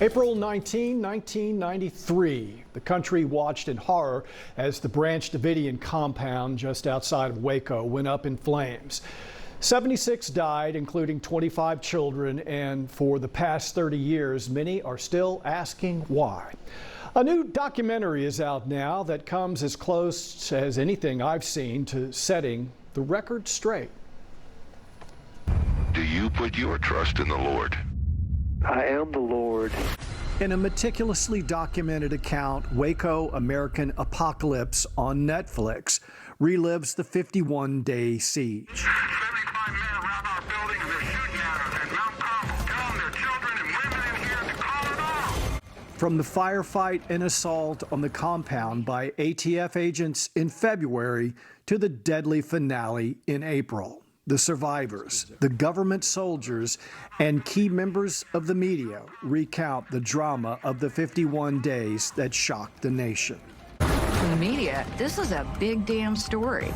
April 19, 1993, the country watched in horror as the Branch Davidian compound just outside of Waco went up in flames. 76 died, including 25 children, and for the past 30 years, many are still asking why. A new documentary is out now that comes as close as anything I've seen to setting the record straight. Do you put your trust in the Lord? I am the Lord. In a meticulously documented account, Waco American Apocalypse on Netflix relives the 51-day siege. 75 men around our building and they're shooting at us at Mount Carmel, telling their children and women in here to call it off. From the firefight and assault on the compound by ATF agents in February to the deadly finale in April. The survivors, the government soldiers, and key members of the media recount the drama of the 51 days that shocked the nation. For the media, this is a big damn story.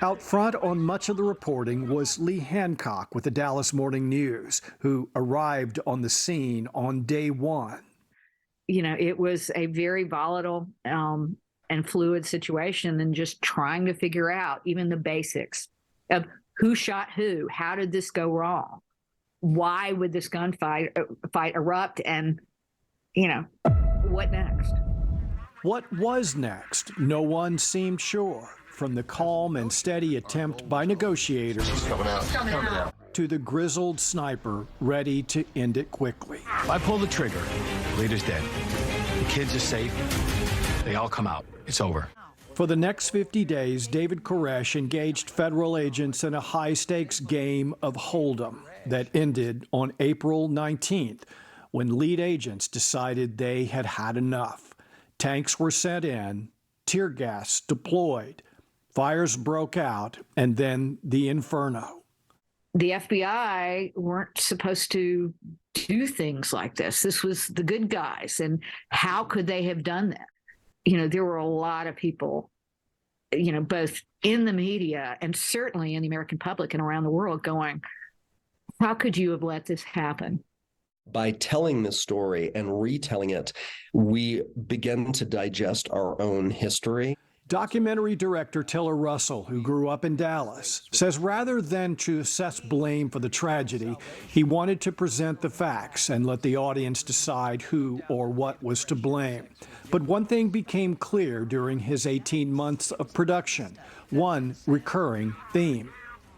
Out front on much of the reporting was Lee Hancock with the Dallas Morning News, who arrived on the scene on day one. You know, it was a very volatile and fluid situation, and just trying to figure out even the basics of who shot who, how did this go wrong, why would this gunfight erupt, and, you know, what next? What was next? No one seemed sure. From the calm and steady attempt by negotiators to the grizzled sniper ready to end it quickly. I pull the trigger. Leader's dead. The kids are safe. They all come out. It's over. For the next 50 days, David Koresh engaged federal agents in a high-stakes game of Hold'em that ended on April 19th, when lead agents decided they had had enough. Tanks were sent in, tear gas deployed, fires broke out, and then the inferno. The FBI weren't supposed to do things like this. This was the good guys, and how could they have done that? You know, there were a lot of people, you know, both in the media and certainly in the American public and around the world going, how could you have let this happen? By telling this story and retelling it, we begin to digest our own history. Documentary director Tiller Russell, who grew up in Dallas, says rather than to assess blame for the tragedy, he wanted to present the facts and let the audience decide who or what was to blame. But one thing became clear during his 18 months of production, one recurring theme.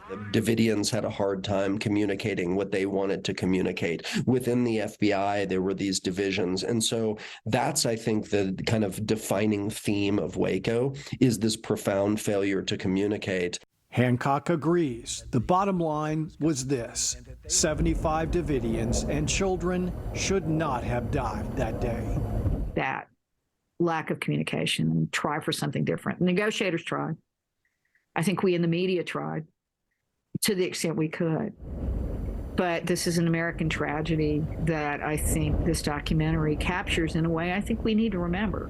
The Davidians had a hard time communicating what they wanted to communicate. Within the FBI, there were these divisions. And so that's, I think, the kind of defining theme of Waco is this profound failure to communicate. Hancock agrees. The bottom line was this: 75 Davidians and children should not have died that day. That lack of communication, and try for something different. Negotiators tried. I think we in the media tried to the extent we could. But this is an American tragedy that I think this documentary captures in a way I think we need to remember.